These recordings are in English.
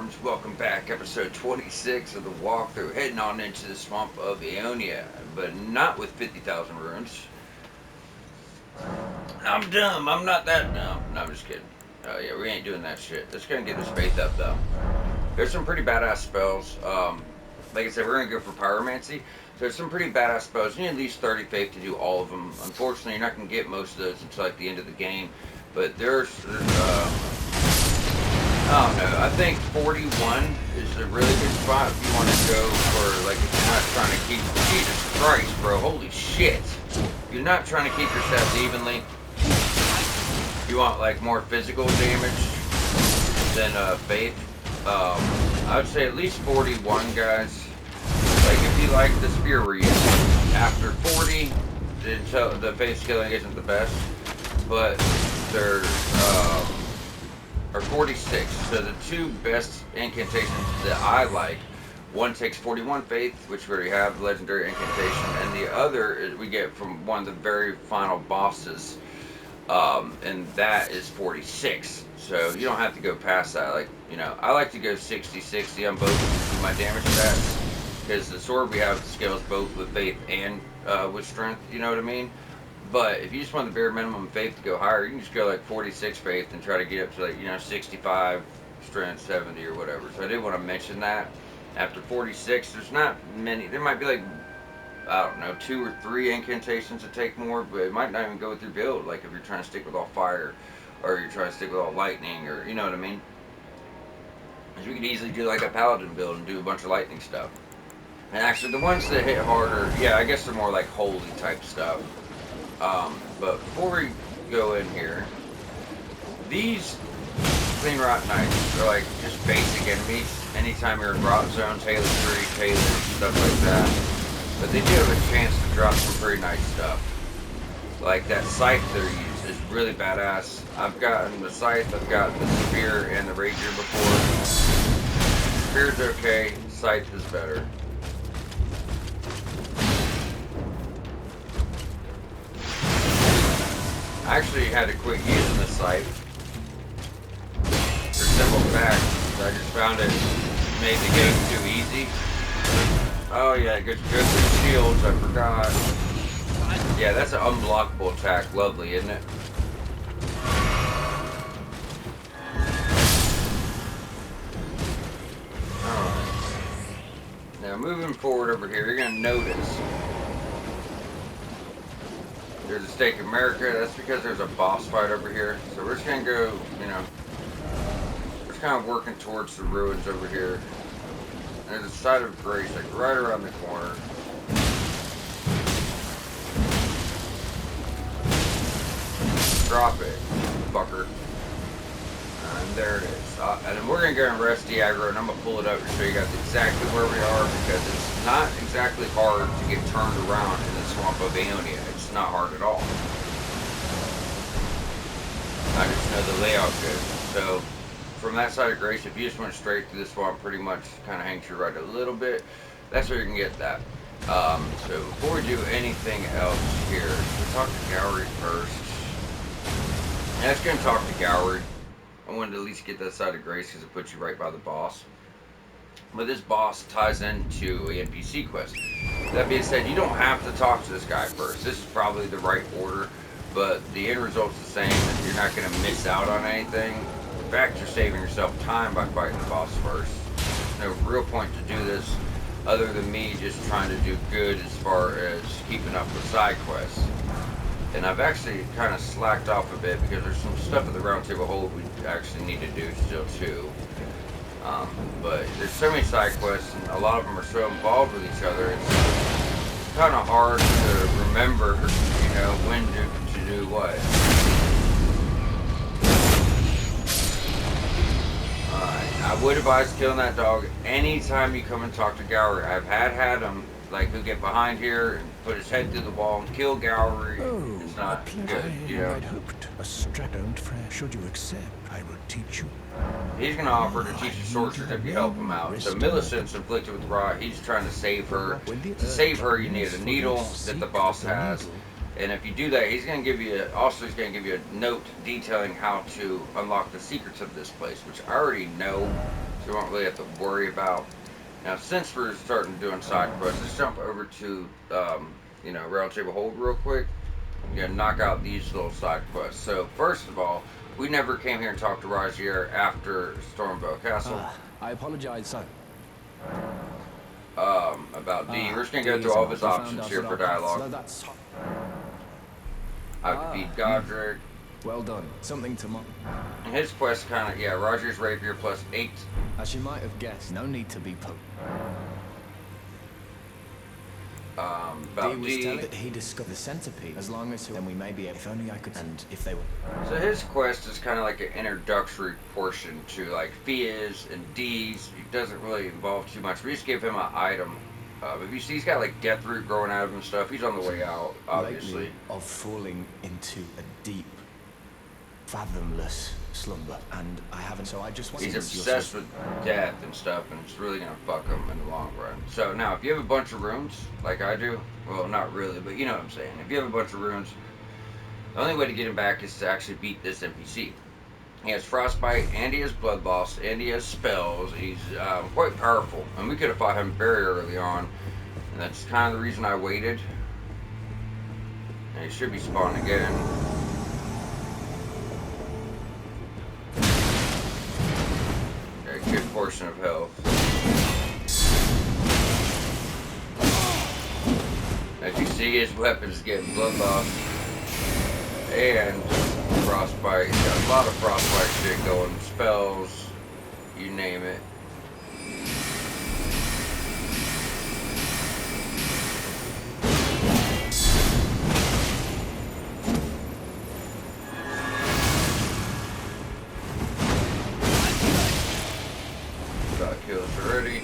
Orange. Welcome back, episode 26 of the walkthrough. Heading on into the swamp of Aoenia, but not with 50,000 runes. I'm dumb. I'm not that dumb. No, I'm just kidding. Yeah, we ain't doing that shit. Let's go and get this faith up, though. There's some pretty badass spells. Like I said, we're going to go for pyromancy. So there's some pretty badass spells. You need at least 30 faith to do all of them. Unfortunately, you're not going to get most of those until like the end of the game. But there's I don't know. I think 41 is a really good spot if you want to go for, like, if you're not trying to keep... Jesus Christ, bro. Holy shit. If you're not trying to keep your stats evenly, you want, like, more physical damage than faith. I would say at least 41, guys. Like, if you like the spear we're using, after 40, the faith skilling isn't the best, but there's... or 46. So the two best incantations that I like, one takes 41 faith, which we already have, legendary incantation, and the other we get from one of the very final bosses, and that is 46. So you don't have to go past that. Like, you know, I like to go 60-60 on both of my damage stats, because the sword we have scales both with faith and with strength. You know what I mean? But if you just want the bare minimum faith to go higher, you can just go like 46 faith and try to get up to, like, you know, 65 strength, 70 or whatever. So I did want to mention that. After 46, there's not many. There might be like, I don't know, 2 or 3 incantations that take more, but it might not even go with your build. Like if you're trying to stick with all fire, or you're trying to stick with all lightning, or you know what I mean? Because you could easily do like a paladin build and do a bunch of lightning stuff. And actually the ones that hit harder, yeah, I guess they're more like holy type stuff. But before we go in here, these clean rot knights are like just basic enemies. Anytime you're in rot zones, Taylor Tree, Taylor, stuff like that. But they do have a chance to drop some pretty nice stuff. Like that scythe they're used is really badass. I've gotten the scythe, I've gotten the spear and the rapier before. Spear's okay, scythe is better. I actually had to quit using the scythe for simple fact. I just found it made the game too easy. Oh yeah, it goes good with shields, I forgot. Yeah, that's an unblockable attack. Lovely, isn't it? Alright. Now moving forward over here, you're going to notice there's a Stake of America. That's because there's a boss fight over here. So we're just going to go, you know, we're just kind of working towards the ruins over here. And there's a site of grace, like right around the corner. Drop it, fucker. And there it is. And then we're going to go and rest the aggro, and I'm going to pull it up to show you guys exactly where we are, because it's not exactly hard to get turned around in the swamp of Aoenia. It's not hard at all. I just know the layout good. So from that side of grace, if you just went straight through the swamp, pretty much kind of hangs your right a little bit. That's where you can get that. So before we do anything else here, we'll talk to Gowrie first. And let's go and talk to Gowrie. I wanted to at least get that side of grace because it puts you right by the boss. But this boss ties into an NPC quest. That being said, you don't have to talk to this guy first. This is probably the right order, but the end result's the same, and you're not going to miss out on anything. In fact, you're saving yourself time by fighting the boss first. There's no real point to do this other than me just trying to do good as far as keeping up with side quests. And I've actually kind of slacked off a bit because there's some stuff at the Round Table Hold we actually need to do still too. But there's so many side quests, and a lot of them are so involved with each other, it's kind of hard to remember, you know, when to do what. Alright, I would advise killing that dog anytime you come and talk to Gowrie. I've had him, like, who get behind here and put his head through the wall and kill Gowrie. Oh, it's not good, you know. I'd hoped a strap-owned friend. Should you accept, I will teach you. He's going to offer to teach you sorcerers if you help him out. So Millicent's inflicted with rot. He's trying to save her. To save her, you need a needle that the boss has. And if you do that, he's going to give you, he's going to give you a note detailing how to unlock the secrets of this place, which I already know. So you won't really have to worry about. Now, since we're starting doing side quests, let's jump over to, round table hold real quick. Knock out these little side quests. So, first of all, we never came here and talked to Rajier after Stormvale Castle. I apologize, sir. About D. We're just going to D go through is all an of his odd. We found options our here for paths. dialogue. So that's... I have to beat Godric. Well done. Something to mark. And his quest kind of, Rogers Rapier plus 8. As you might have guessed, no need to be put. About D was D. telling that he discovered the centipede. As long as then we may be. If only I could. And if they were. So his quest is kind of like an introductory portion to like Fia's and D's. It doesn't really involve too much. We just give him an item. If you see, he's got like death root growing out of him and stuff. He's on the way out, obviously. Lately, of falling into a deep, fathomless slumber, and I haven't. So I just want. He's obsessed with death and stuff, and it's really gonna fuck him in the long run. So now, if you have a bunch of runes, like I do, well, not really, but you know what I'm saying. If you have a bunch of runes, the only way to get him back is to actually beat this NPC. He has Frostbite, and he has Blood Loss, and he has spells. He's quite powerful, and we could have fought him very early on, and that's kind of the reason I waited. And he should be spawning again. Okay, good portion of health. As you see, his weapon's getting Blood Loss and Frostbite. He's got a lot of Frostbite shit going. Spells, you name it. Got kills already.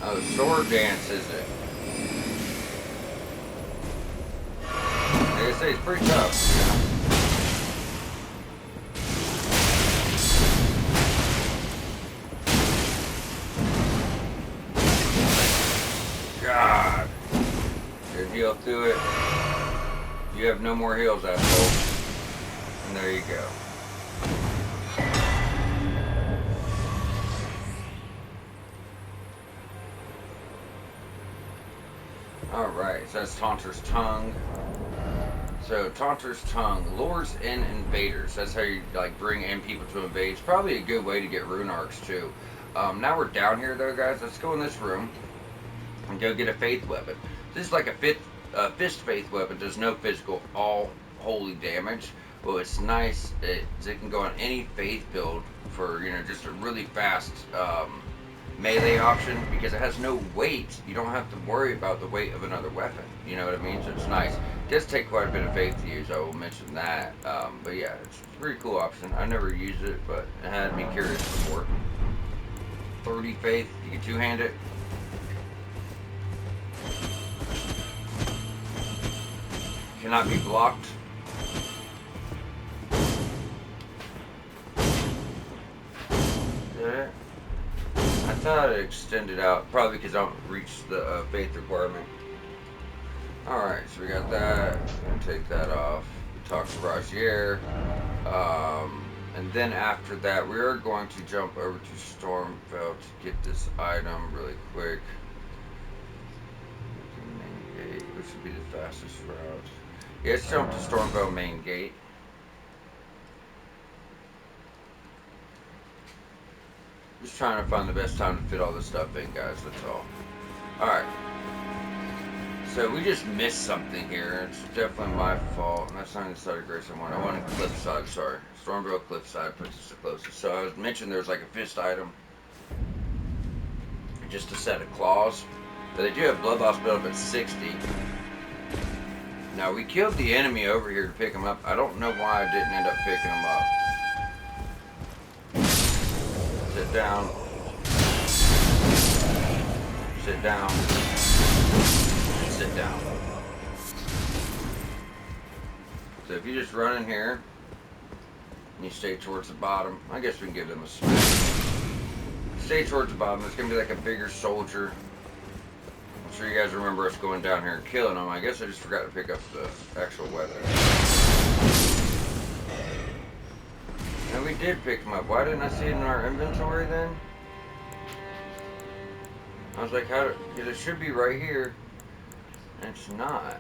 Oh, sword dance, is it? Like I say, it's pretty tough, you know? God. Good heal through it. You have no more heals, asshole. And there you go. Alright, so that's Taunter's Tongue. So Taunter's Tongue lures in invaders. That's how you like bring in people to invade. It's probably a good way to get rune arcs too. Now we're down here though, guys. Let's go in this room and go get a faith weapon. This is like a fist faith weapon. Does no physical, all holy damage. Well, it's nice. It can go on any faith build for just a really fast melee option because it has no weight. You don't have to worry about the weight of another weapon. You know what I mean? So it's nice. It does take quite a bit of faith to use. I will mention that. But yeah, it's a pretty cool option. I never used it, but it had me curious before. 30 faith. You can two-hand it. Cannot be blocked. There. I thought it extended out, probably because I don't reach the faith requirement. Alright, so we got that. I'm going to take that off. Talk to Rajier. And then after that, we are going to jump over to Stormvale to get this item really quick. Main gate, which would be the fastest route. Yeah, let's jump to Stormvale main gate. Just trying to find the best time to fit all this stuff in, guys, that's all. Alright. So we just missed something here. It's definitely my fault. And that's not the side of Grace I wanted. I wanted Cliffside, sorry. Stormvale Cliffside puts us the closest. So I was mentioning there's like a fist item. Just a set of claws. But they do have blood loss built up at 60. Now we killed the enemy over here to pick him up. I don't know why I didn't end up picking him up. Sit down. Sit down. Sit down. So if you just run in here and you stay towards the bottom, I guess we can give them a spin. stay towards the bottom. There's gonna be like a bigger soldier. I'm sure you guys remember us going down here and killing them. I guess I just forgot to pick up the actual weapon. And we did pick them up. Why didn't I see it in our inventory then? I was like, how? Because it should be right here. And it's not.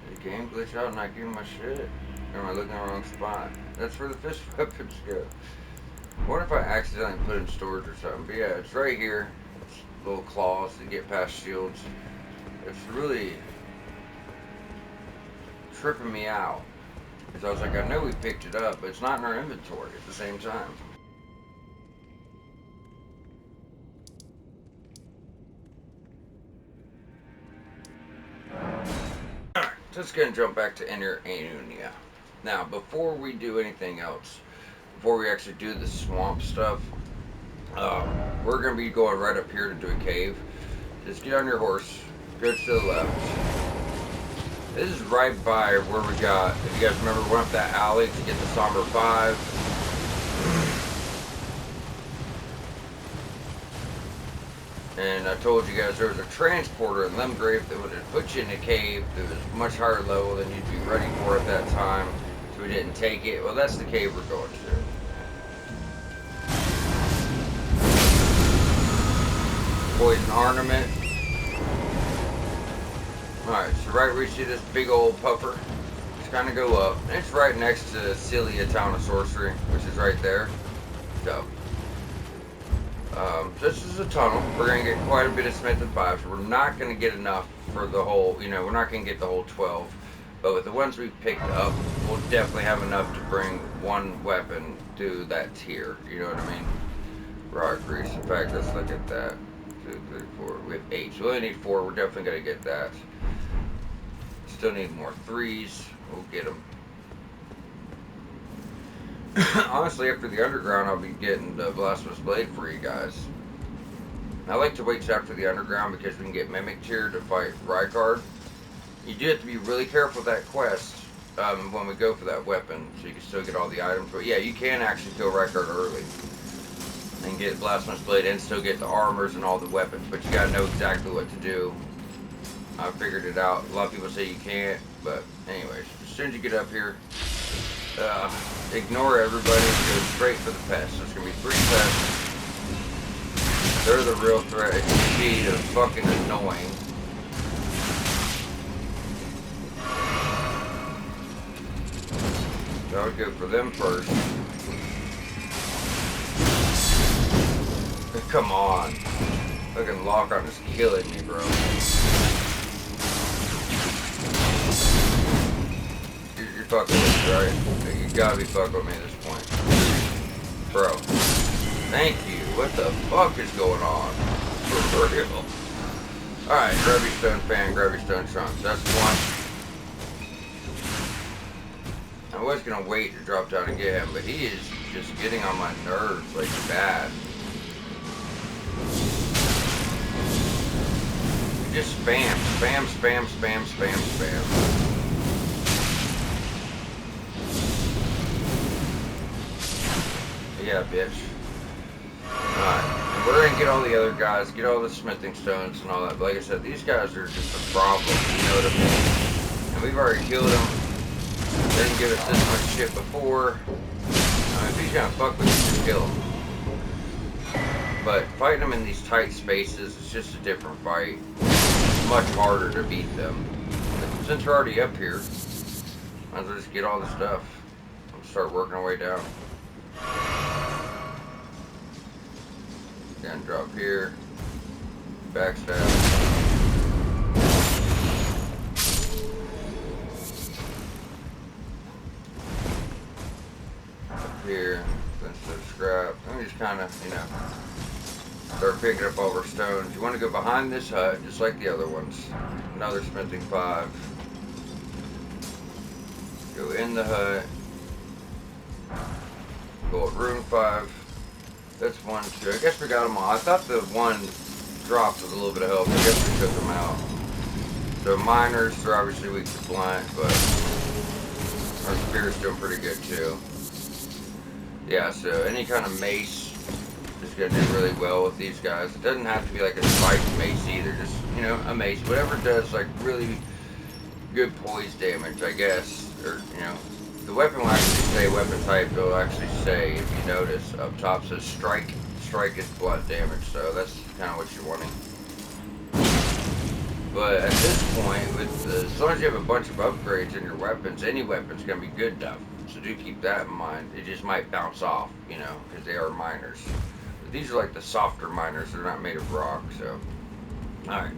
Did the game glitch out and I give my shit? Or am I looking in the wrong spot? That's where the fish weapons go. What if I accidentally put in storage or something? But yeah, it's right here. It's little claws to get past shields. It's really tripping me out. Because I was like, I know we picked it up, but it's not in our inventory at the same time. Alright, so let's go and jump back to enter aoenia. Now, before we do anything else, before we actually do the swamp stuff, we're going to be going right up here to do a cave. Just get on your horse, go to the left. This is right by where we got, if you guys remember, we went up that alley to get the Somber 5. And I told you guys there was a transporter in Limgrave that would have put you in a cave that was much higher level than you'd be ready for at that time. So we didn't take it. Well, that's the cave we're going to. Poison ornament. Alright, so right where you see this big old puffer, just kind of go up. And it's right next to Celia Town of Sorcery, which is right there. So, this is a tunnel. We're going to get quite a bit of Smith and 5s. We're not going to get enough for the whole, you know, we're not going to get the whole 12. But with the ones we picked up, we'll definitely have enough to bring one weapon to that tier. You know what I mean? Rock grease. In fact, let's look at that. 2, 3, 4. We have 8. So we only need 4. We're definitely going to get that. Still need more 3s. We'll get them. Honestly, after the underground, I'll be getting the Blasphemous Blade for you guys. I like to wait till after the underground because we can get Mimicked here to fight Rykard. You do have to be really careful with that quest when we go for that weapon, so you can still get all the items. But yeah, you can actually kill Rykard early and get Blasphemous Blade and still get the armors and all the weapons. But you gotta know exactly what to do. I figured it out. A lot of people say you can't, but anyways, as soon as you get up here, ignore everybody and go straight for the pests. There's gonna be 3 pests. They're the real threat. As you see, they're fucking annoying. So I would go for them first. Come on. Fucking Lockhart is killing me, bro. You're fucking with me, right? You gotta be fucking with me at this point. Bro. Thank you. What the fuck is going on? For real. Alright, grab your stone fan, grab your stone trunks. That's one. I was gonna wait to drop down and get him, but he is just getting on my nerves like bad. Just spam, spam, spam, spam, spam, spam. Yeah, bitch. Alright, and we're gonna get all the other guys, get all the smithing stones and all that. But like I said, these guys are just a problem, you know what I mean? And we've already killed them. They didn't give us this much shit before. If he's gonna fuck with you, just kill him. But fighting them in these tight spaces is just a different fight. It's much harder to beat them. But since we're already up here, might as well just get all the stuff and start working our way down. Again, drop here. Backstab. Here, instead of scrap. Let me just kind of, you know, start picking up all our stones. You want to go behind this hut, just like the other ones. Another smithing 5. Go in the hut. Go at room 5. That's 1, 2. I guess we got them all. I thought the one dropped with a little bit of help. I guess we took them out. So miners, they're obviously weak to blunt, but our spear's doing pretty good too. Yeah, so any kind of mace is going to do really well with these guys. It doesn't have to be like a spiked mace either, just, you know, a mace. Whatever does like really good poise damage, I guess. Or, you know, the weapon will actually say weapon type. It'll actually say, if you notice, up top says strike. Strike is blunt damage, so that's kind of what you're wanting. But at this point, as long as you have a bunch of upgrades in your weapons, any weapon's going to be good enough. So do keep that in mind. It just might bounce off, you know, because they are miners. But these are like the softer miners. They're not made of rock, so. Alright.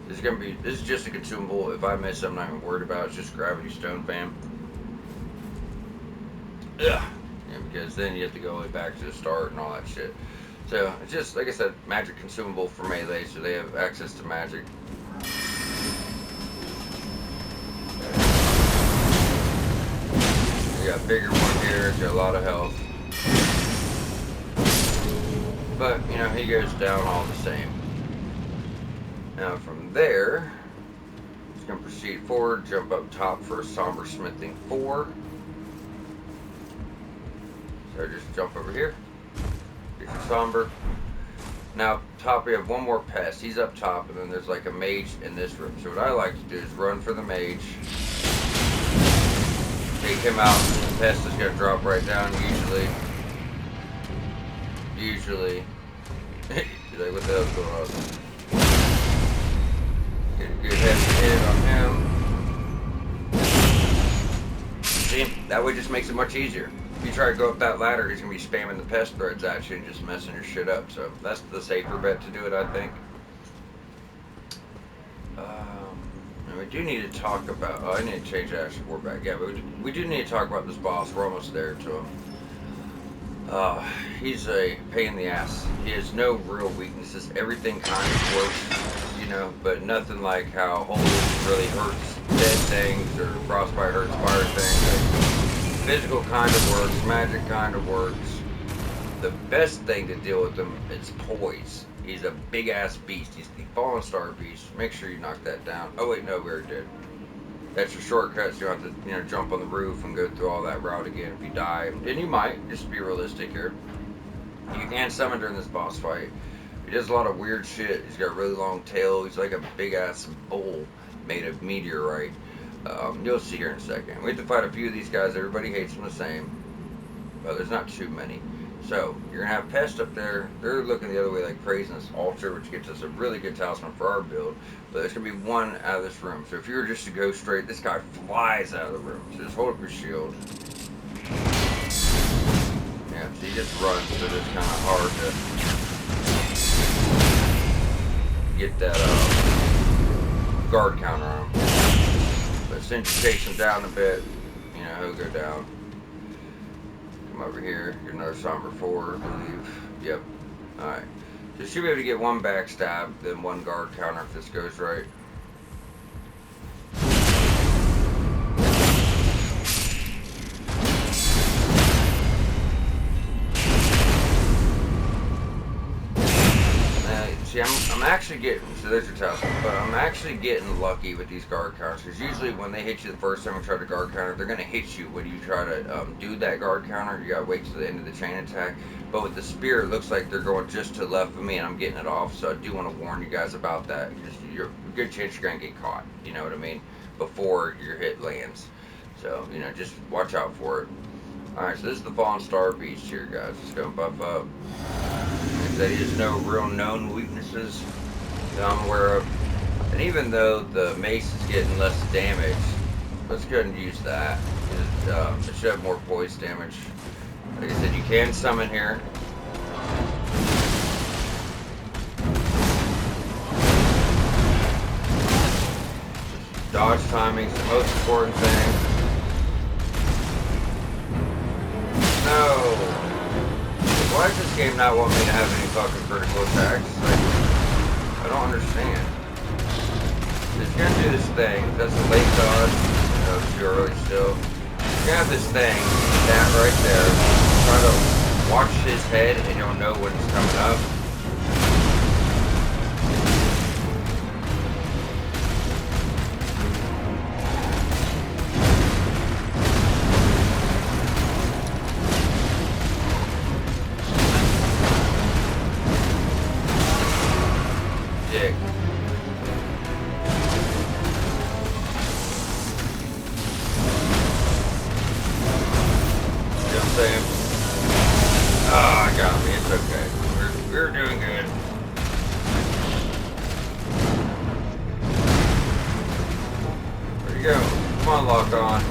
This is just a consumable. If I miss, I'm not even worried about it. It's just gravity stone, fam. Ugh. Yeah, because then you have to go way back to the start and all that shit. So, it's just, like I said, magic consumable for melee, so they have access to magic. We got a bigger one here, got a lot of health. But, you know, he goes down all the same. Now from there, it's going to proceed forward, jump up top for a somber smithing 4. So just jump over here, get your somber. Now, top we have one more pest. He's up top, and then there's like a mage in this room. So what I like to do is run for the mage, take him out, and the pest is going to drop right down, usually. You're like, what the hell's going on? Get a good heavy hit on him. See, that way just makes it much easier. If you try to go up that ladder, he's going to be spamming the pest threads at you and just messing your shit up. So that's the safer bet to do it, I think. And we do need to talk about... Oh, I need to change that actually. We're back. Yeah, but we do need to talk about this boss. We're almost there to him. He's a pain in the ass. He has no real weaknesses. Everything kind of works, you know, but nothing like how holy really hurts dead things or frostbite hurts fire things. Like, physical kind of works, magic kind of works. The best thing to deal with him is poise. He's a big ass beast. He's the fallen star beast. Make sure you knock that down. Oh wait, no, we already did. That's your shortcut, so you don't have to, you know, jump on the roof and go through all that route again if you die. And you might, just be realistic here. You can summon during this boss fight. He does a lot of weird shit. He's got a really long tail. He's like a big ass bull made of meteorite. You'll see here in a second. We have to fight a few of these guys. Everybody hates them the same. But there's not too many. So, you're going to have pests up there. They're looking the other way like crazy in this altar, which gets us a really good talisman for our build. But there's going to be one out of this room. So if you were just to go straight, this guy flies out of the room. So just hold up your shield. Yeah, so he just runs, so it's kind of hard to get that guard counter on him. But since you chase him down a bit, you know, he'll go down. Come over here, you're another somber 4, I believe. Yep. Alright. So you should be able to get one backstab, then one guard counter if this goes right. See, I'm actually getting, so there's your talisman, but I'm actually getting lucky with these guard counters, because usually when they hit you the first time you try to guard counter, they're going to hit you when you try to do that guard counter. You got to wait to the end of the chain attack. But with the spear, it looks like they're going just to the left of me, and I'm getting it off, so I do want to warn you guys about that, because you're a good chance you're going to get caught, you know what I mean, before your hit lands. So, you know, just watch out for it. Alright, so this is the Fallen Star Beast here, guys. Let's go buff up. That he has no real known weaknesses that I'm aware of. And even though the mace is getting less damage, let's go ahead and use that. It should have more poise damage. Like I said, you can summon here. Dodge timing is the most important thing. No! Why does this game not want me to have any fucking critical attacks? Like, I don't understand. It's gonna do this thing. That's a late dodge. No, it's too early still. You're gonna have this thing, that right there. Try to watch his head and you'll know when it's coming up. saying? Ah, I got me. It's okay. We're doing good. There you go. Come on, lock on.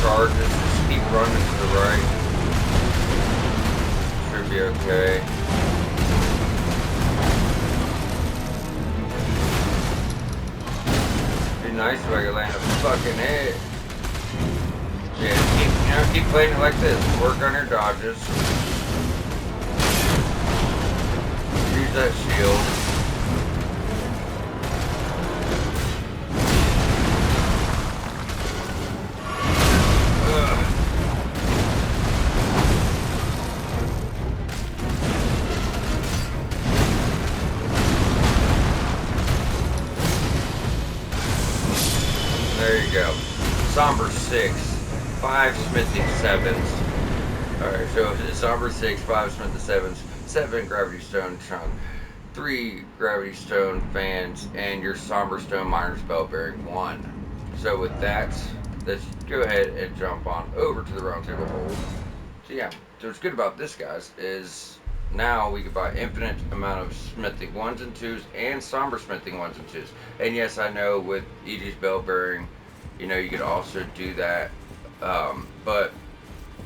Charges, just keep running to the right. Should be okay. Be nice if I could land a fucking hit. Yeah, keep playing it like this. Work on your dodges. Use that shield. There you go. Somber 6, 5 smithing 7s. Alright, so Somber 6, 5 smithing 7s, 7 gravity stone chunk, 3 gravity stone fans, and your Somber Stone Miner's Bell Bearing 1. So with that, let's go ahead and jump on over to the round table hold. So yeah, so what's good about this, guys, is now we can buy infinite amount of smithing 1s and 2s and somber smithing 1s and 2s. And yes, I know with EG's bell bearing, you know, you could also do that, but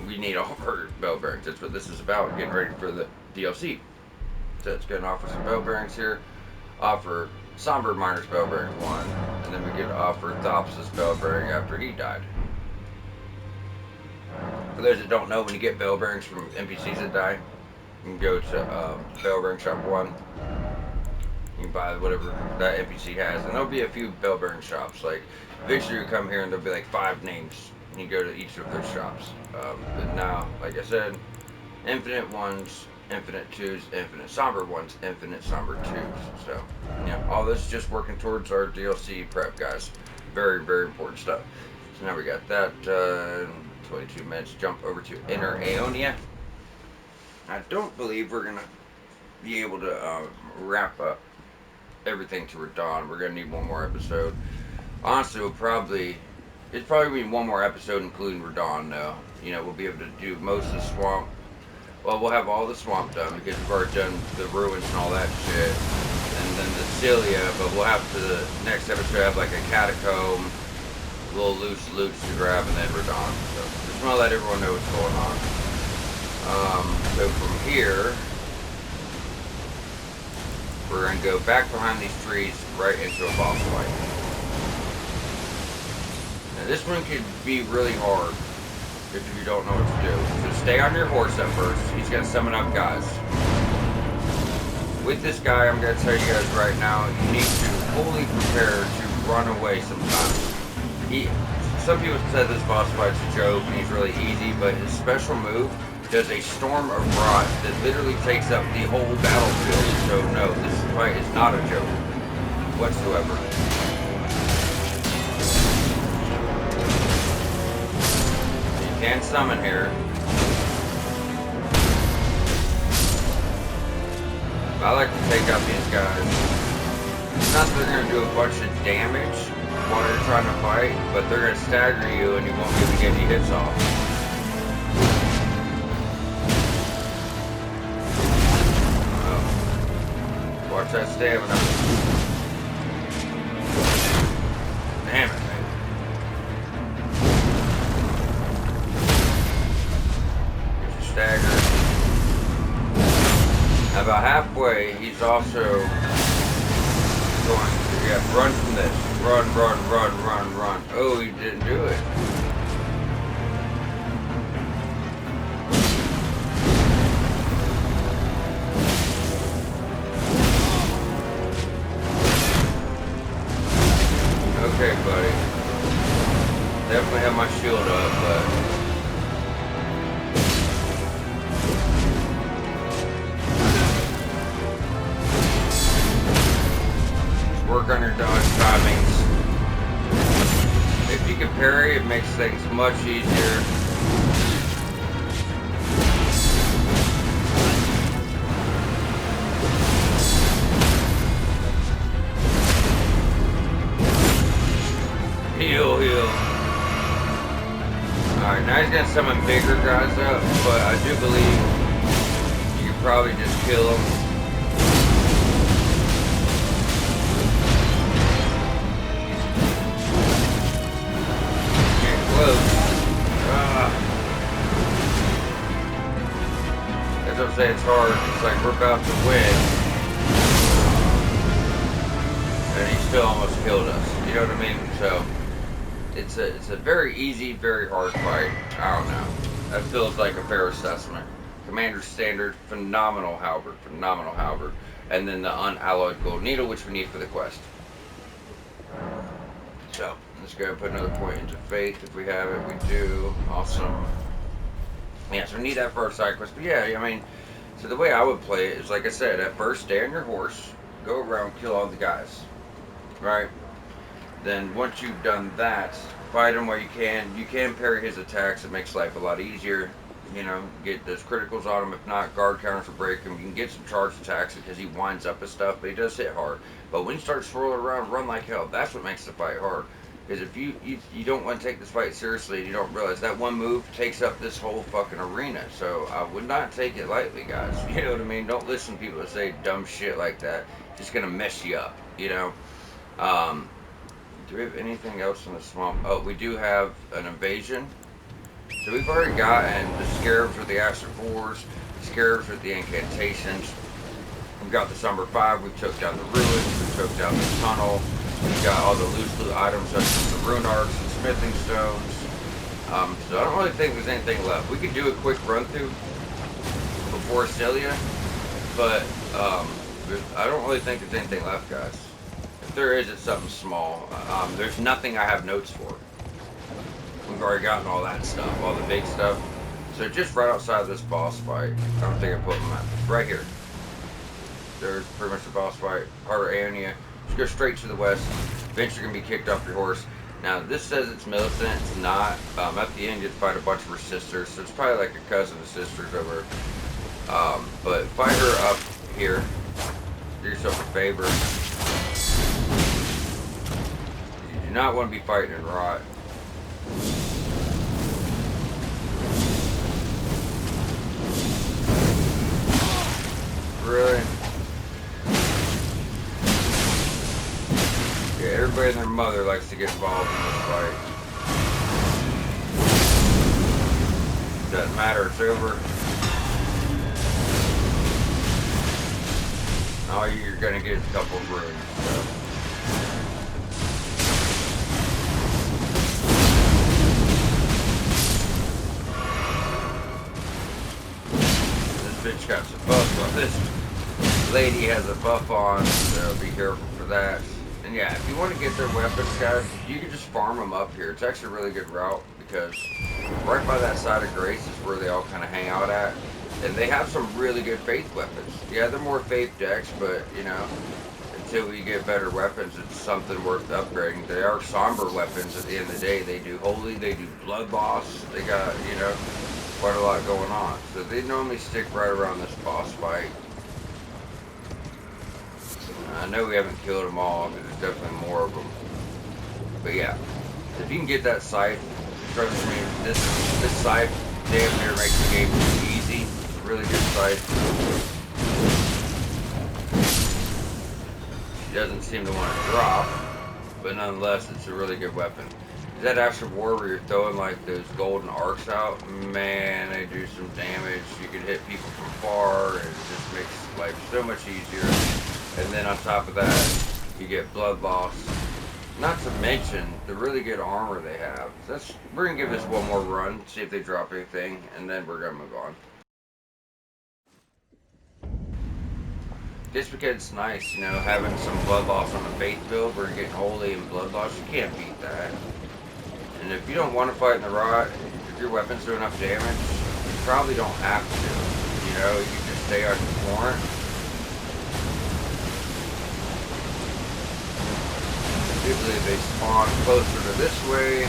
we need all of our bell bearings. That's what this is about, getting ready for the DLC. So it's going to offer some bell bearings here, offer Somber Miner's bell bearing 1, and then we get to offer Thops' bell bearing after he died. For those that don't know, when you get bell bearings from NPCs that die, you can go to Bell Bearing Shop 1. You can buy whatever that NPC has. And there'll be a few bell bearing shops. Like, eventually you come here and there'll be like 5 names. And you go to each of those shops. But now, like I said, infinite 1s, infinite 2s, infinite somber 1s, infinite somber 2s. So, yeah, all this is just working towards our DLC prep, guys. Very, very important stuff. So now we got that 22 minutes. Jump over to Inner Aoenia. I don't believe we're going to be able to wrap up everything to Radon. We're going to need one more episode. Honestly, it's probably be one more episode including Radon, though. You know, we'll be able to do most of the swamp. Well, we'll have all the swamp done because we've already done the ruins and all that shit. And then the Cilia, but we'll have to, the next episode, have like a catacomb, a little loose loots to grab, and then Radon. So, just want to let everyone know what's going on. So from here, we're going to go back behind these trees right into a boss fight. Now this one could be really hard if you don't know what to do. So stay on your horse at first. He's going to summon up guys. With this guy, I'm going to tell you guys right now, you need to fully prepare to run away sometimes. Some people said this boss fight's a joke and he's really easy, but his special move does a storm of rot that literally takes up the whole battlefield. So no, this fight is not a joke whatsoever. You can summon here. I like to take out these guys. It's not that they're going to do a bunch of damage while you're trying to fight, but they're going to stagger you and you won't be able to get any hits off. Watch that stamina. Damn it, man. Get your stagger. About halfway, he's also going to, yeah, run from this. Run, run, run, run, run. Oh, he didn't do it. Okay, buddy. Definitely have my shield up, but just work on your dodge timings. If you parry, it makes things much easier. Heal, heal. Alright, now he's gonna summon bigger guys up, but I do believe you can probably just kill him. Get close. That's what I'm saying, it's hard. It's like we're about to win. And he still almost killed us. You know what I mean? So it's a very easy, very hard fight. I don't know. That feels like a fair assessment. Commander Standard, phenomenal halberd, phenomenal halberd. And then the unalloyed gold needle, which we need for the quest. So let's go and put another point into faith if we have it. We do. Awesome. Yeah, so we need that for our side quest. But yeah, I mean, so the way I would play it is, like I said, at first stay on your horse, go around, kill all the guys. Right? Then once you've done that, fight him where you can. You can parry his attacks. It makes life a lot easier. You know, get those criticals on him. If not, guard counters will break him. You can get some charged attacks because he winds up his stuff, but he does hit hard. But when you start swirling around, run like hell. That's what makes the fight hard. Because if you don't want to take this fight seriously, and you don't realize that one move takes up this whole fucking arena. So I would not take it lightly, guys. You know what I mean? Don't listen to people that say dumb shit like that. It's just gonna mess you up. You know. Do we have anything else in the swamp? Oh, we do have an invasion. So we've already gotten the scarabs with the Astral Fours, the scarabs with the incantations. We've got the Summer 5, we took down the ruins, we took down the tunnel. We've got all the loose loot items such as the rune arcs and smithing stones. So I don't really think there's anything left. We could do a quick run through before Celia, but I don't really think there's anything left, guys. If there is, it's something small. There's nothing I have notes for. We've already gotten all that stuff, all the big stuff. So just right outside of this boss fight, I don't think I put them at. Right here. There's pretty much the boss fight. Heart of Aoenia. Just go straight to the west. Eventually you're going to be kicked off your horse. Now this says it's Millicent. It's not. At the end you fight a bunch of her sisters. So it's probably like a cousin of sisters over. But fight her up here. Do yourself a favor. You do not want to be fighting in rot. Really? Yeah, everybody and their mother likes to get involved in this fight. Doesn't matter, it's over. All you're gonna get is a couple of runes. So. Bitch got some buff on. This lady has a buff on, so be careful for that. And yeah, if you want to get their weapons, guys, you can just farm them up here. It's actually a really good route because right by that side of Grace is where they all kind of hang out at. And they have some really good faith weapons. Yeah, they're more faith decks, but you know, until we get better weapons, it's something worth upgrading. They are somber weapons at the end of the day. They do holy, they do blood boss, they got, you know, quite a lot going on. So they normally stick right around this boss fight. I know we haven't killed them all, but there's definitely more of them. But yeah, if you can get that scythe, trust me, this scythe damn near makes the game easy. It's a really good scythe. She doesn't seem to want to drop, but nonetheless, it's a really good weapon. That Astral War where you're throwing like those golden arcs out, man, they do some damage. You can hit people from far, and it just makes life so much easier. And then on top of that, you get blood loss. Not to mention the really good armor they have. So we're gonna give this one more run, see if they drop anything, and then we're gonna move on. Just because it's nice, you know, having some blood loss on the faith build where you're getting holy and blood loss, you can't beat that. And if you don't want to fight in the rot, if your weapons do enough damage, you probably don't have to. You know, you can just stay on your warrant. I do believe they spawn closer to this way.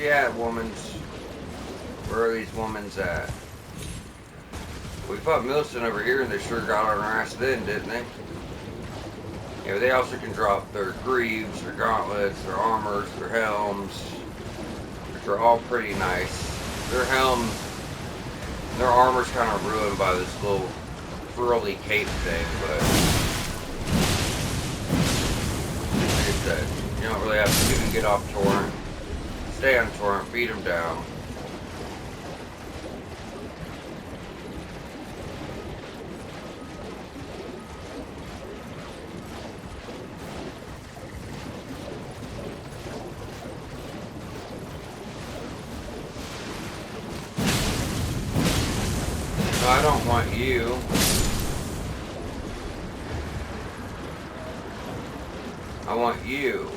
you at, womans? Where are these womans at? We fought Millicent over here and they sure got on our ass then, didn't they? Yeah, they also can drop their greaves, their gauntlets, their armors, their helms, which are all pretty nice. Their helm, their armor's kind of ruined by this little frilly cape thing, but like I said, you don't really have to even get off torrent. Stay on torrent, beat them down. I don't want you. I want you.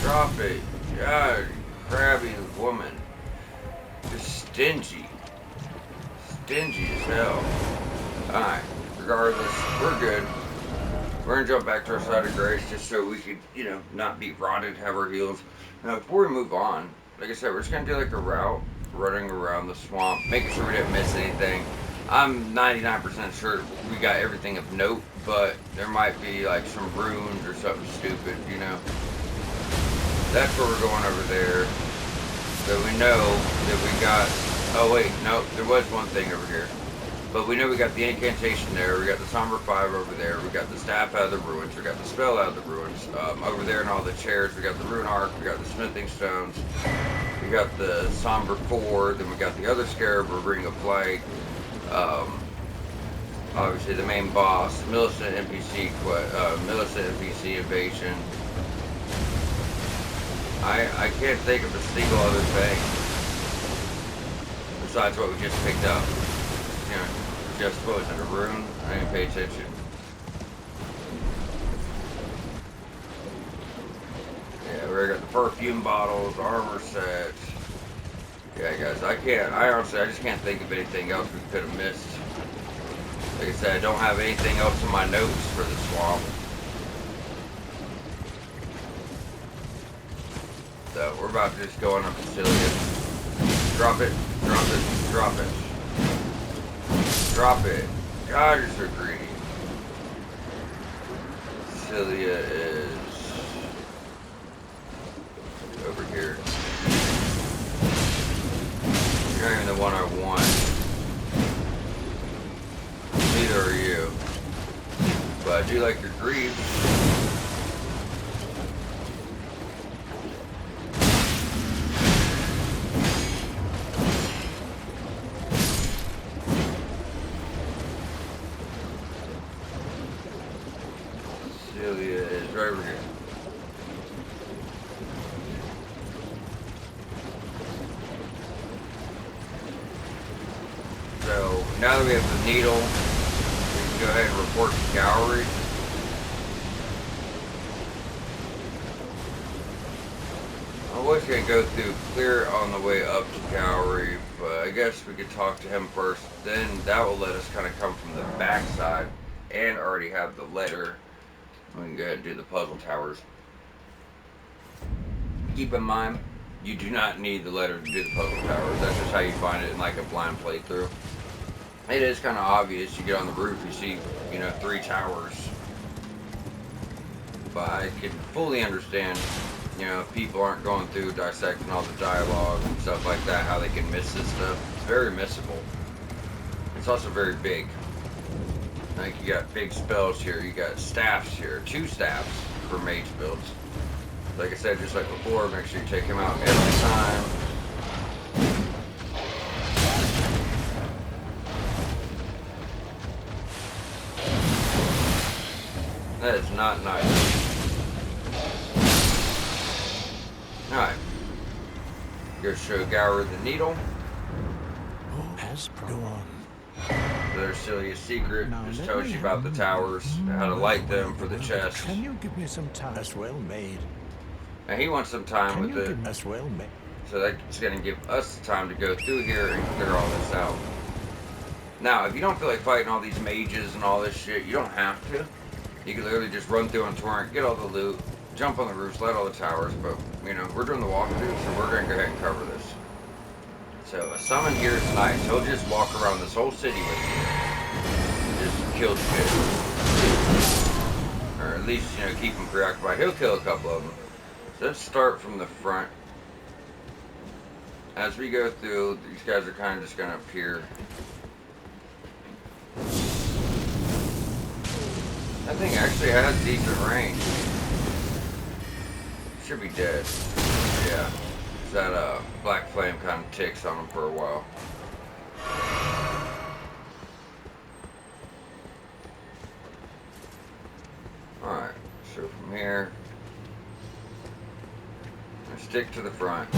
Drop it. God, crabby woman. Just stingy. Stingy as hell. Alright, regardless, we're good. We're gonna jump back to our side of grace just so we could, you know, not be rotted, have our heals. Now, before we move on, like I said, we're just gonna do like a route running around the swamp, making sure we didn't miss anything. I'm 99% sure we got everything of note, but there might be like some runes or something stupid, you know. That's where we're going over there. So we know that we got, oh wait, no, there was one thing over here. But we know we got the incantation there, we got the Somber 5 over there, we got the staff out of the ruins, we got the spell out of the ruins. Over there in all the chairs, we got the rune arc, we got the smithing stones, we got the Somber 4, then we got the other scarab, or Ring of Light. Obviously the main boss, Millicent NPC invasion. I can't think of a single other thing besides what we just picked up. You know, just what was it, a rune? I didn't pay attention. Yeah, we got the perfume bottles, armor sets. Yeah, guys, I honestly just can't think of anything else we could have missed. Like I said, I don't have anything else in my notes for the swamp. So we're about to just go on a facility. Drop it, drop it, drop it. Drop it. God, you're so greedy. Cilia is over here. You're not even the one I want. Neither are you. But I do like your greaves. Right over here. So now that we have the needle, we can go ahead and report to Gallery. I was going to go through Clear on the way up to Gallery, but I guess we could talk to him first. Then that will let us kind of come from the back side and already have the letter. We can go ahead and do the puzzle towers. Keep in mind, you do not need the letter to do the puzzle towers. That's just how you find it in like a blind playthrough. It is kind of obvious. You get on the roof, you see, you know, 3 towers. But I can fully understand, you know, if people aren't going through dissecting all the dialogue and stuff like that, how they can miss this stuff. It's very missable. It's also very big. Like, you got big spells here, you got staffs here, 2 staffs for mage builds. Like I said, just like before, make sure you take him out every time. That is not nice. Alright. Go show Gower the needle. Oh, as go on. There's Cilia's secret. Now Just let tells me you about the towers, how to light them for the chest. Can you give me some time? That's well made. Now he wants some time Can with you it, give us well, mate? so that's going to give us time to go through here and clear all this out. Now, if you don't feel like fighting all these mages and all this shit, you don't have to. You can literally just run through on torrent, get all the loot, jump on the roofs, light all the towers, but, you know, we're doing the walkthrough, so we're going to go ahead and cover this. So, a summon here is nice. He'll just walk around this whole city with you. Just kill shit. Or at least, you know, keep him preoccupied. He'll kill a couple of them. So let's start from the front. As we go through, these guys are kind of just going to appear. That thing actually has decent range. Should be dead. Yeah. That black flame kind of ticks on him for a while. Alright, so from here, I stick to the front.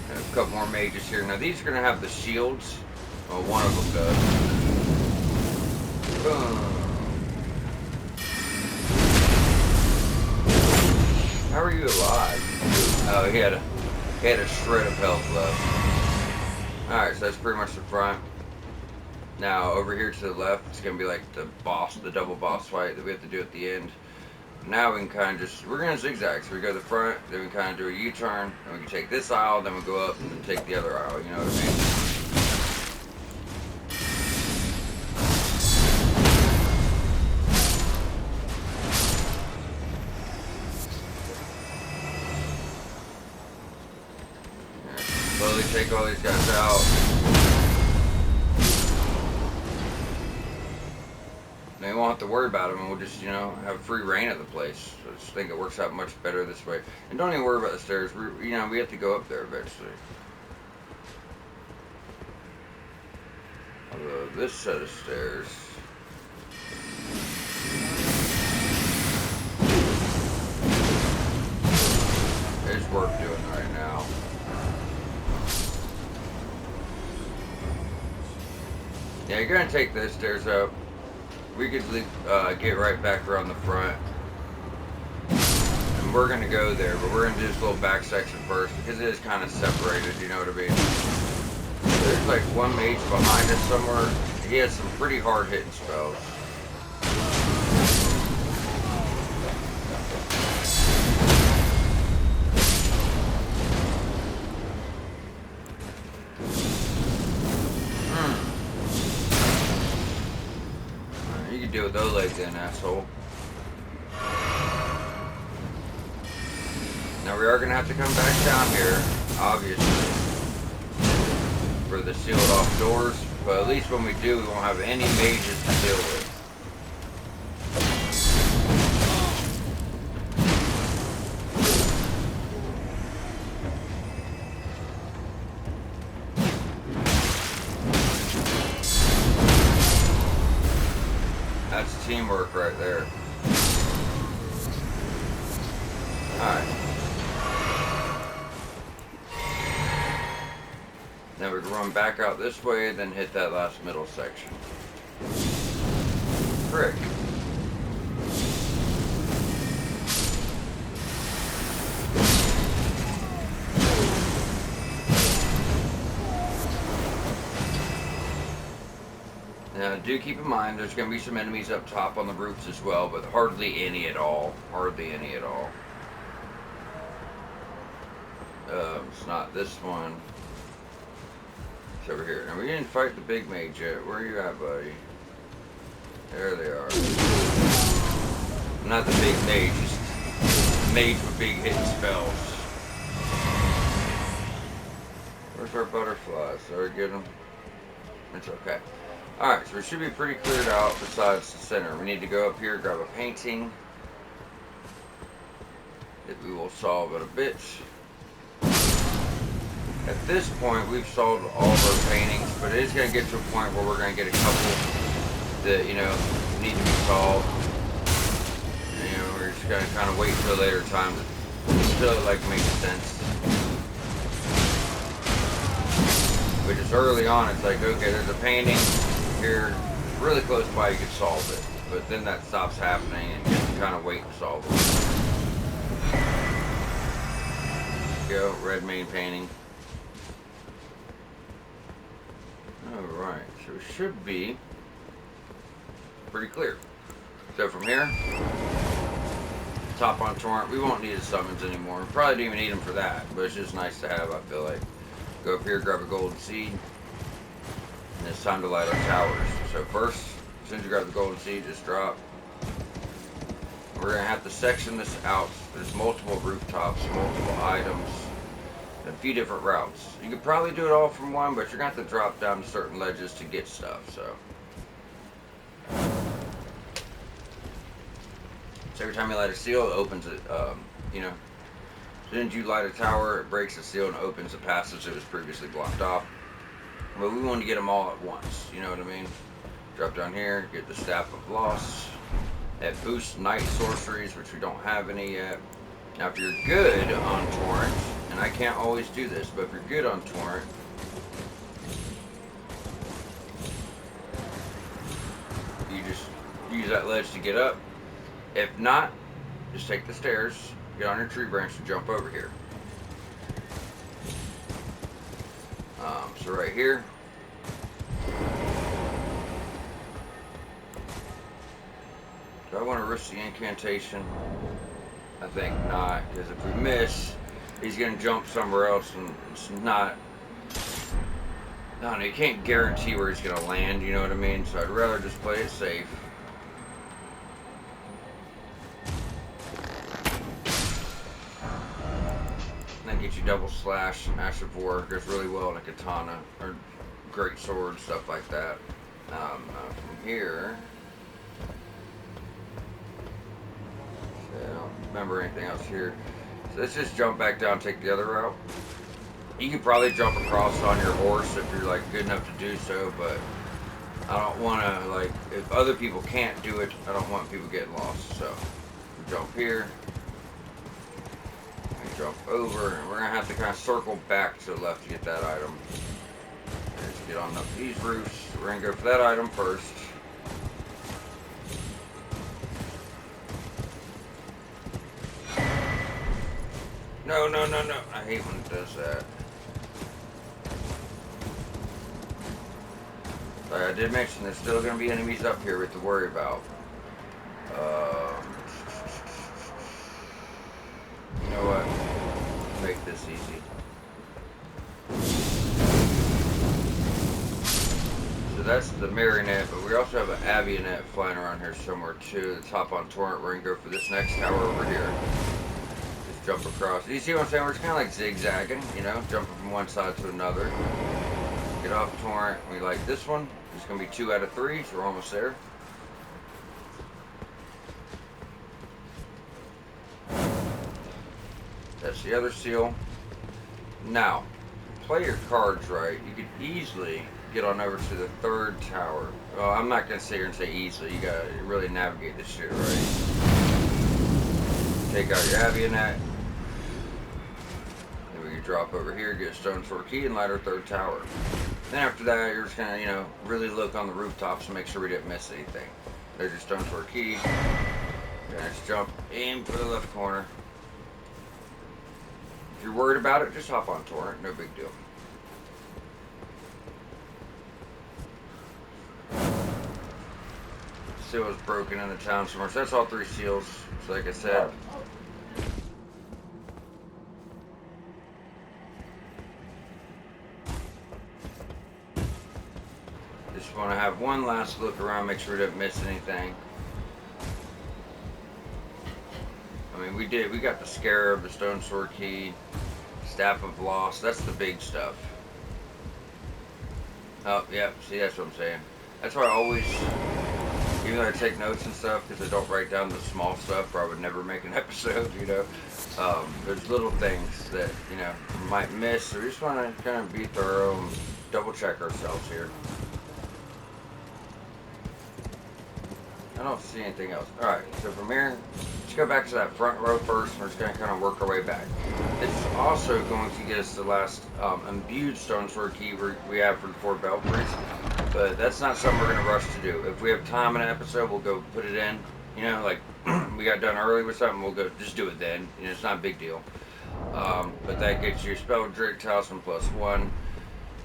And a couple more mages here. Now these are going to have the shields. Well, one of them does. Boom. How are you alive? Oh, he had a shred of health left. Alright, so that's pretty much the front. Now, over here to the left, it's going to be like the boss, the double boss fight that we have to do at the end. Now we can kind of just, we're going to zigzag. So we go to the front, then we kind of do a U-turn, and we can take this aisle, then we go up, and then take the other aisle, you know what I mean? Slowly take all these guys out. Now you won't have to worry about them, and we'll just, you know, have free reign of the place. I just think it works out much better this way. And don't even worry about the stairs. We have to go up there eventually. Although this set of stairs, is worth doing right now. Yeah, you're gonna take those stairs up. We could get right back around the front. And we're gonna go there, but we're gonna do this little back section first because it is kind of separated, you know what I mean? There's like one mage behind us somewhere. He has some pretty hard hitting spells. Deal with those legs then, asshole. Now we are going to have to come back down here, obviously, for the sealed off doors, but at least when we do, we won't have any mages to deal with. That's teamwork right there. Alright. Now we can run back out this way, then hit that last middle section. Frick. Now, do keep in mind, there's going to be some enemies up top on the roofs as well, but hardly any at all. Hardly any at all. It's not this one. It's over here. Now, we didn't fight the big mage yet. Where are you at, buddy? There they are. Not the big mage, just mage with big hitting spells. Where's our butterflies? Did I get them? It's okay. Alright, so we should be pretty cleared out besides the center. We need to go up here, grab a painting. That we will solve in a bit. At this point, we've solved all of our paintings, but it is going to get to a point where we're going to get a couple that, you know, need to be solved. And, you know, we're just going to kind of wait till a later time until it, like, makes sense. But just early on, it's like, okay, there's a painting here, really close by, you could solve it. But then that stops happening and you have to kind of wait to solve it. Go, red main painting. Alright, so it should be pretty clear. So from here, top on torrent, we won't need the summons anymore. Probably don't even need them for that, but it's just nice to have, I feel like. Go up here, grab a golden seed, and it's time to light our towers. So first, as soon as you grab the golden seed, just drop. We're going to have to section this out. There's multiple rooftops, multiple items, a few different routes. You could probably do it all from one, but you're going to have to drop down to certain ledges to get stuff, so. So every time you light a seal, it opens it, you know. As soon as you light a tower, it breaks the seal and opens the passage that was previously blocked off. But we want to get them all at once, you know what I mean? Drop down here, get the Staff of Loss. That boosts night sorceries, which we don't have any yet. Now if you're good on torrent, and I can't always do this, but if you're good on torrent, you just use that ledge to get up. If not, just take the stairs, get on your tree branch and jump over here. So right here, do I want to risk the incantation? I think not, because if we miss, he's going to jump somewhere else, and it's not, I don't know, you can't guarantee where he's going to land, you know what I mean? So I'd rather just play it safe. Get you double slash, Ash of War goes really well in a katana or great sword, stuff like that. From here, so I don't remember anything else here. So let's just jump back down, take the other route. You could probably jump across on your horse if you're like good enough to do so, but I don't want to, like, if other people can't do it, I don't want people getting lost. So jump here. Jump over, and we're gonna have to kind of circle back to the left to get that item. Let's get on up these roofs. We're gonna go for that item first. No, no, no, no. I hate when it does that. But I did mention there's still gonna be enemies up here we have to worry about. You know what? Make this easy. So that's the marionette, but we also have an aoenia flying around here somewhere too. The top on torrent. We're gonna go for this next tower over here. Just jump across. You see what I'm saying? We're just kind of like zigzagging, you know, jumping from one side to another. Get off torrent. We like this one. It's gonna be 2 out of 3, so we're almost there. That's the other seal. Now, play your cards right. You could easily get on over to the 3rd tower. Well, I'm not going to sit here and say easily. You got to really navigate this shit right. Take out your aoenia. Then we can drop over here, get a stone sword key, and light our 3rd tower. Then after that, you're just going to, you know, really look on the rooftops and make sure we didn't miss anything. There's your stone sword key. Just jump, aim for the left corner. If you're worried about it, just hop on torrent. No big deal. Seal is broken in the town somewhere. So that's all 3 seals. So like I said, just want to have one last look around, make sure we didn't miss anything. I mean, we got the Scarab, the Stone Sword Key, Staff of Loss. That's the big stuff. Oh, yeah, see, that's what I'm saying. That's why I always, even though I take notes and stuff, because I don't write down the small stuff, or I would never make an episode, you know. There's little things that, you know, we might miss, so we just want to kind of be thorough and double check ourselves here. I don't see anything else. Alright, so from here, let's go back to that front row first, and we're just going to kind of work our way back. This is also going to get us the last imbued stone sword key we have for the 4 Belfries. But that's not something we're gonna rush to do. If we have time in an episode, we'll go put it in. You know, like we got done early with something, we'll go just do it then. You know, it's not a big deal. But that gets you Spell Drake Talisman +1.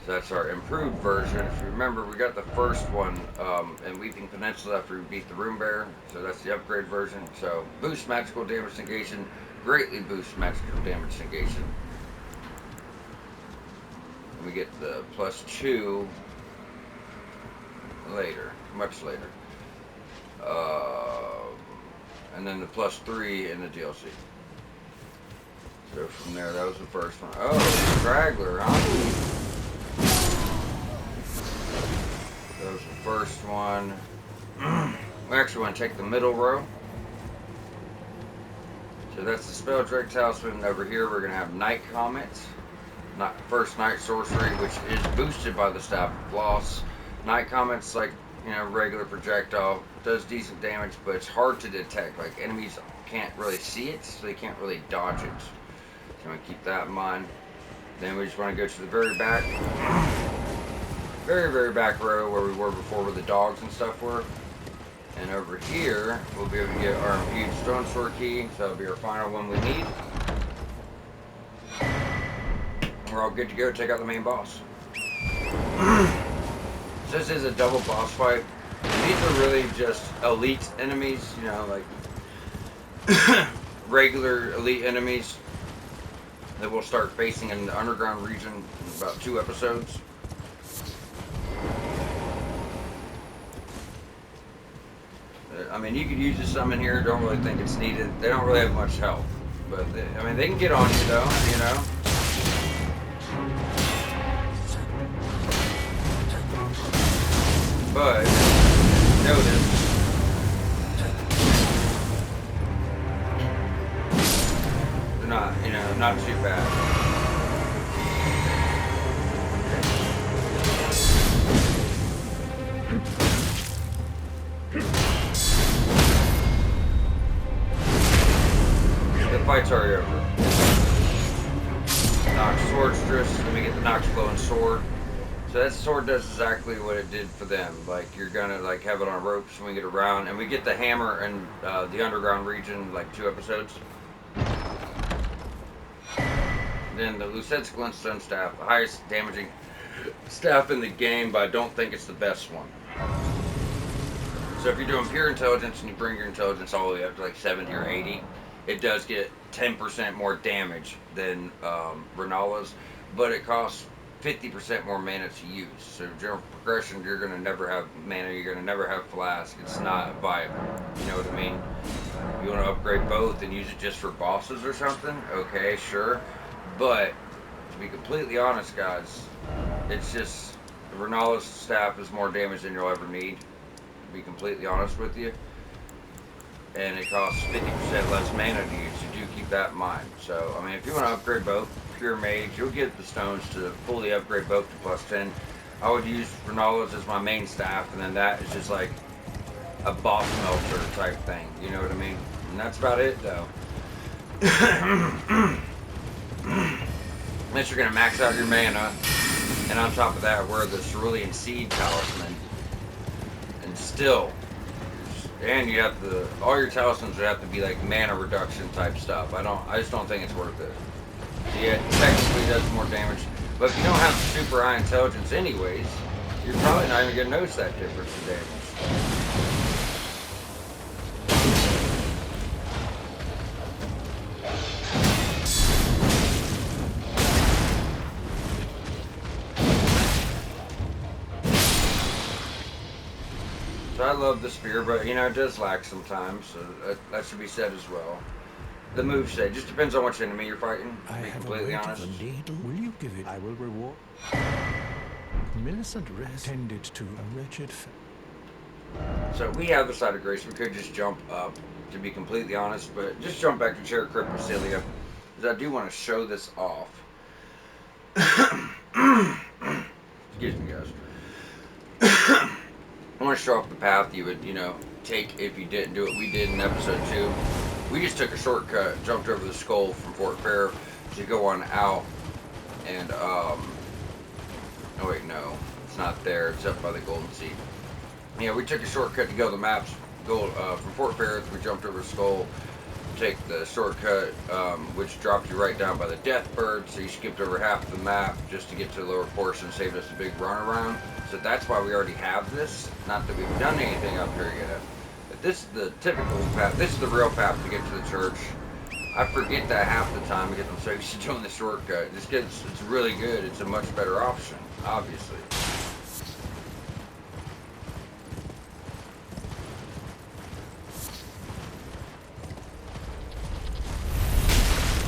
So that's our improved version. If you remember, we got the first one in Weeping Peninsula after we beat the Room Bear. So that's the upgrade version. So boost magical damage negation, greatly boost magical damage negation. And we get the +2 later, much later. And then the +3 in the DLC. So from there, that was the first one. Oh, Straggler, huh? That was the first one. We actually want to take the middle row. So that's the Spell Drake Talisman. Over here, we're going to have Night Comet. First Night Sorcery, which is boosted by the Staff of Loss. Night Comet's like, you know, regular projectile. Does decent damage, but it's hard to detect. Like, enemies can't really see it, so they can't really dodge it. So I'm going to keep that in mind. Then we just want to go to the very back. Very, very back row where we were before where the dogs and stuff were. And over here, we'll be able to get our Imbued Stone Sword Key. So that'll be our final one we need. And we're all good to go. Take out the main boss. So this is a double boss fight. These are really just elite enemies, you know, like regular elite enemies that we'll start facing in the underground region in about 2 episodes. I mean, you could use this summon here. Don't really think it's needed. They don't really have much health, but I mean, they can get on you though. You know. But notice they're not, you know, not too bad. Fight's already over. Nox Swordstress, then we get the Nox Glowing Sword. So that sword does exactly what it did for them. Like, you're gonna like have it on ropes, swing it around, and we get the hammer in the underground region, like 2 episodes. Then the Lucett's Glintstone Staff, the highest damaging staff in the game, but I don't think it's the best one. So if you're doing pure intelligence and you bring your intelligence all the way up to like 70 or 80, it does get 10% more damage than Renala's, but it costs 50% more mana to use. So general progression, you're going to never have mana, you're going to never have flask. It's not viable. You know what I mean? You want to upgrade both and use it just for bosses or something? Okay, sure. But to be completely honest, guys, it's just Renala's staff is more damage than you'll ever need. To be completely honest with you. And it costs 50% less mana to use, so do keep that in mind. So, I mean, if you want to upgrade both, Pure Mage, you'll get the stones to fully upgrade both to +10. I would use Renala's as my main staff, and then that is just like a boss melter type thing, you know what I mean? And that's about it, though. Unless you're going to max out your mana, and on top of that, wear the Cerulean Seed Talisman, and still... And you have to, all your talismans would have to be like mana reduction type stuff. I just don't think it's worth it. So yeah, it technically does more damage, but if you don't have super high intelligence anyways, you're probably not even going to notice that difference in damage. So I love the spear, but you know, it does lack sometimes, so that should be said as well. The moveset just depends on which enemy you're fighting, to be completely honest. Will you give it? I will reward. Millicent rest tended to a wretched So we have the Side of Grace, we could just jump up, to be completely honest, but just jump back to Cherry Crypt Basilia, because I do want to show this off. Excuse me, guys. I want to show off the path you would, you know, take if you didn't do what we did in episode 2. We just took a shortcut, jumped over the skull from Fort Fair to go on out, and, oh wait, no. it's not there. It's up by the Golden Seed. Yeah, we took a shortcut to go to the maps. Go from Fort Ferris, we jumped over Skull. Take the shortcut, which dropped you right down by the Deathbird, so you skipped over half the map just to get to the lower portion, saved us a big runaround. So that's why we already have this. Not that we've done anything up here yet. But this is the typical path. This is the real path to get to the church. I forget that half the time because I'm so used to doing the shortcut. Just because it's really good. It's a much better option, obviously.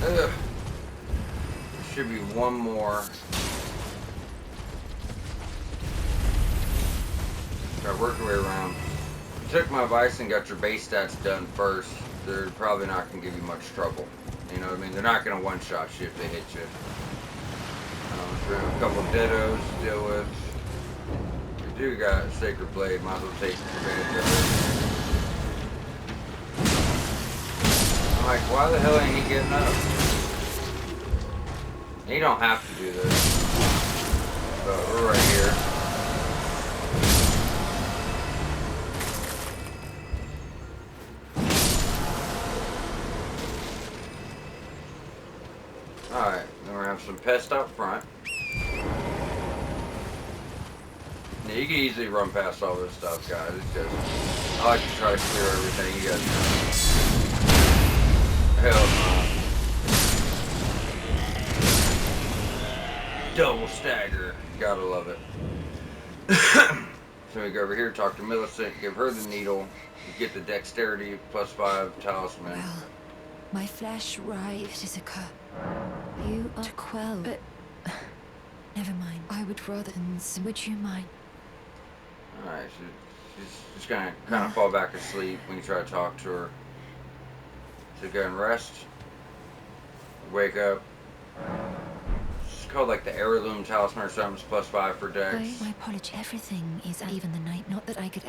Ugh. There should be one more. Gotta work our way around. You took my advice and got your base stats done first. They're probably not gonna give you much trouble. You know what I mean? They're not gonna one-shot you if they hit you. So we have a couple of deados to deal with. We do got a Sacred Blade. Might as well take advantage of it. I'm like, why the hell ain't he getting up? You don't have to do this. But we're right here. Alright, then we're gonna have some pest up front. Yeah, you can easily run past all this stuff, guys. It's just, I like to try to clear everything. You guys know. Hell no. Double stagger. Gotta love it. So we go over here, talk to Millicent, give her the needle, get the dexterity +5 talisman. Well, my flesh writhed as a cup. You are to quell, but never mind. I would rather than. Would you mind? Alright, she's just gonna kind of fall back asleep when you try to talk to her. So go and rest. Wake up. It's called like the heirloom talisman or something. It's +5 for dex. My apology. Everything is even the night. Not that I could.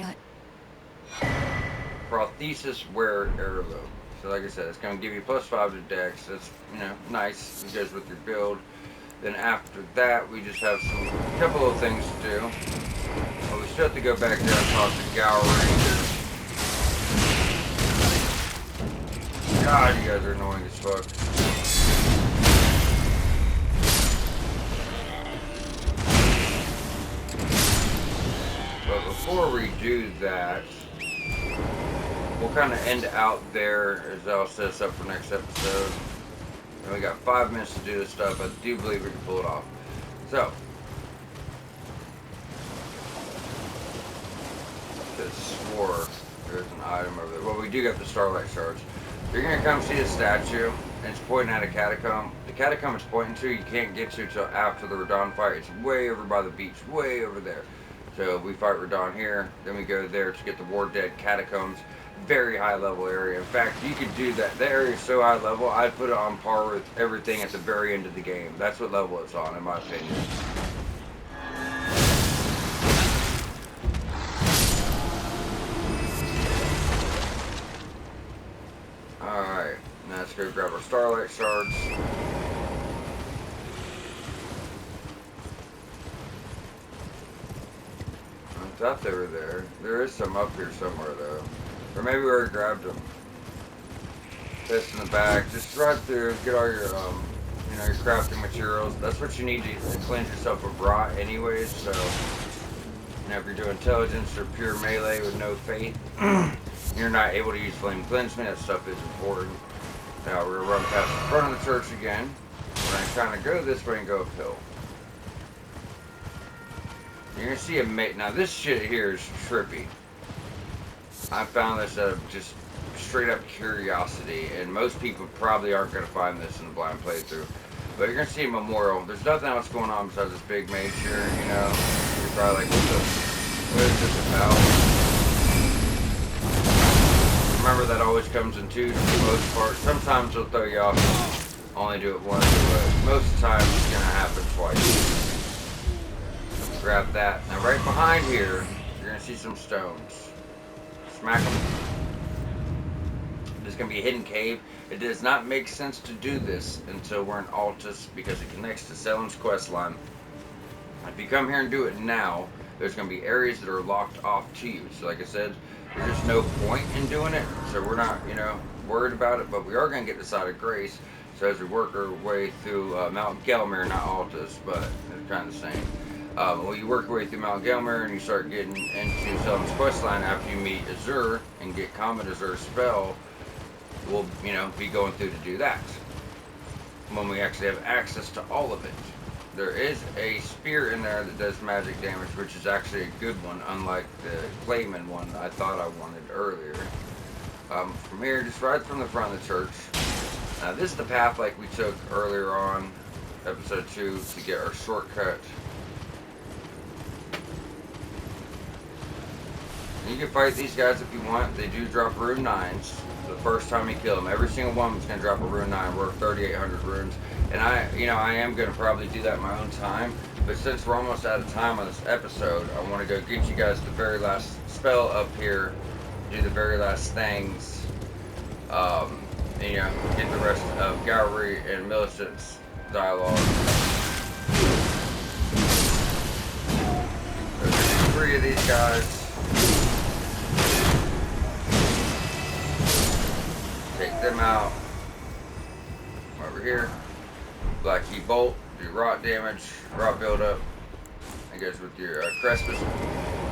Prothesis wear heirloom. So like I said, it's going to give you +5 to dex. That's, you know, nice. It goes with your build. Then after that, we just have some couple of things to do. Well, we still have to go back there and talk to Gowrie. God, you guys are annoying as fuck. But before we do that, we'll kind of end out there as I'll set us up for next episode. And we got 5 minutes to do this stuff. I do believe we can pull it off. So, I swore there's an item over there. Well, we do got the Starlight Shards. You're going to come see the statue, and it's pointing at a catacomb. The catacomb it's pointing to, you can't get to until after the Radon fight. It's way over by the beach, way over there. So we fight Radon here, then we go there to get the War Dead Catacombs. Very high level area. In fact, you could do that. The area is so high level, I'd put it on par with everything at the very end of the game. That's what level it's on, in my opinion. Alright, now let's go grab our Starlight Shards. I thought they were there. There is some up here somewhere, though. Or maybe we already grabbed them. Test in the back. Just ride through, get all your, you know, your crafting materials. That's what you need to cleanse yourself of rot anyways, so... You know, if you're doing intelligence or pure melee with no faith, you're not able to use flame cleansing. That stuff is important. Now, we're gonna run past the front of the church again. We're gonna kind of go this way and go uphill. You're gonna see a mate. Now, this shit here is trippy. I found this out of just straight up curiosity, and most people probably aren't going to find this in a blind playthrough. But you're going to see a memorial. There's nothing else going on besides this big mage here, you know. You're probably like, what is this about? Remember, that always comes in twos for the most part. Sometimes they'll throw you off, only do it once, but most of the time it's going to happen twice. Grab that. Now, right behind here, you're going to see some stones. Smack them. There's going to be a hidden cave. It does not make sense to do this until we're in Altus because it connects to Selim's quest line. If you come here and do it now, there's going to be areas that are locked off to you. So like I said, there's just no point in doing it. So we're not, worried about it. But we are going to get the side of Grace. So as we work our way through Mount Gelmir, not Altus, but it's kind of the same. Well, you work your way through Mount Gelmir and you start getting into Selim's quest line after you meet Azur and get Comet Azur's spell. We'll, be going through to do that when we actually have access to all of it. There is a spear in there that does magic damage, which is actually a good one, unlike the Clayman one I thought I wanted earlier. From here, just right from the front of the church. Now, this is the path like we took earlier on, episode 2, to get our shortcut. You can fight these guys if you want. They do drop rune 9s the first time you kill them. Every single one is going to drop a rune 9 worth 3,800 runes. And I am going to probably do that in my own time. But since we're almost out of time on this episode, I want to go get you guys the very last spell up here, do the very last things, and, get the rest of Gowry and Millicent's dialogue. There's 3 of these guys. Take them out. Over here. Black Key Bolt. Do rot damage. Rot buildup. That goes with your Crespus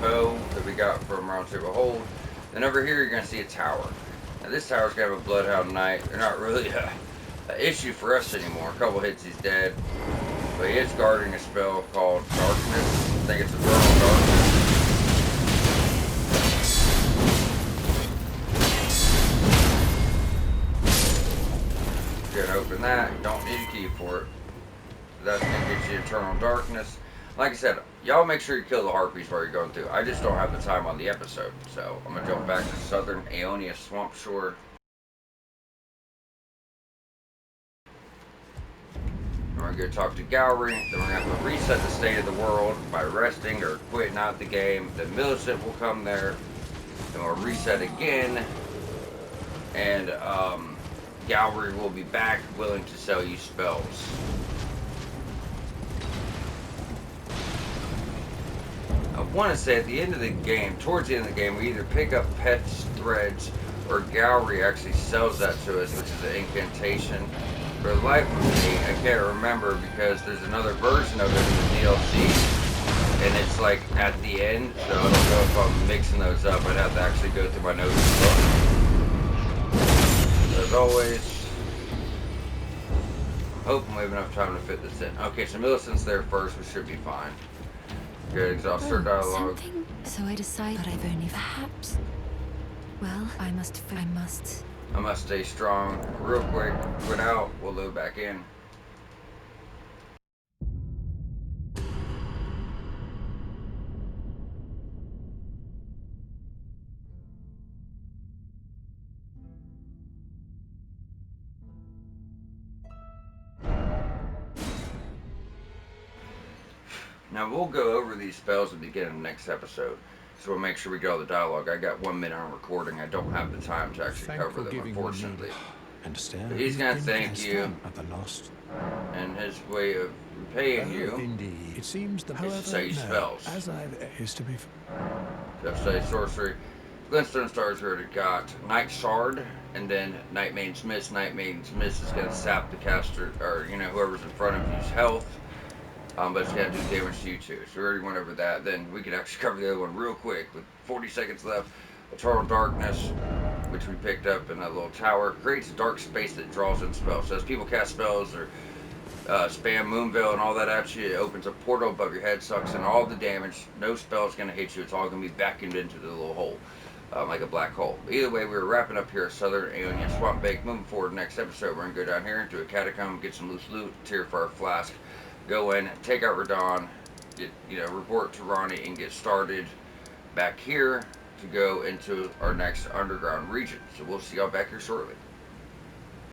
bow that we got from Round Table Hold. Then over here you're going to see a tower. Now this tower's going to have a Bloodhound Knight. They're not really an issue for us anymore. A couple hits he's dead. But he is guarding a spell called Darkness. I think it's Eternal Darkness. Open that. You don't need a key for it. That's going to get you Eternal Darkness. Like I said, y'all make sure you kill the Harpies while you're going through. I just don't have the time on the episode. So I'm going to jump back to Southern Aoenia Swamp Shore. We're going to go talk to Gowry. Then we're going to have to reset the state of the world by resting or quitting out the game. Then Millicent will come there. Then we'll reset again. And, Gowry will be back, willing to sell you spells. I want to say at the end of the game, towards the end of the game, we either pick up Pet's threads or Gowry actually sells that to us, which is an incantation. For the life of me, I can't remember because there's another version of it in the DLC, and it's like at the end, so I don't know if I'm mixing those up. I'd have to actually go through my notes and look. As always, I'm hoping we have enough time to fit this in. Okay, so Millicent's there first, we should be fine. Good, exhaust her dialogue. Something. So I decide that I've only perhaps. Well, I must stay strong. Real quick, quit out, we'll load back in. Now we'll go over these spells at the beginning of the next episode, so we'll make sure we get all the dialogue. I got 1 minute on recording. I don't have the time to actually cover them, unfortunately. Understand? But he's gonna thank you, At the lost. and his way of repaying you Indeed. It seems that, is to say spells. As I've is to be. So say sorcery. Glintstone Stars we already got. Night Shard, and then Night Maiden's Mist. Night Maiden's Mist is gonna sap the caster, or whoever's in front of you's health. But it's going to do damage to you too. So we already went over that. Then we can actually cover the other one real quick with 40 seconds left. Eternal Darkness, which we picked up in that little tower, creates a dark space that draws in spells. So as people cast spells or spam Moonveil and all that at you, it opens a portal above your head, sucks in all the damage. No spell's going to hit you. It's all going to be vacuumed into the little hole, like a black hole. But either way, we're wrapping up here at Southern Aoenia Swamp Bake. Moving forward, next episode, we're going to go down here into a catacomb, get some loose loot, tier for our flask. Go in, take out Radon, get, report to Ronnie, and get started back here to go into our next underground region. So we'll see y'all back here shortly.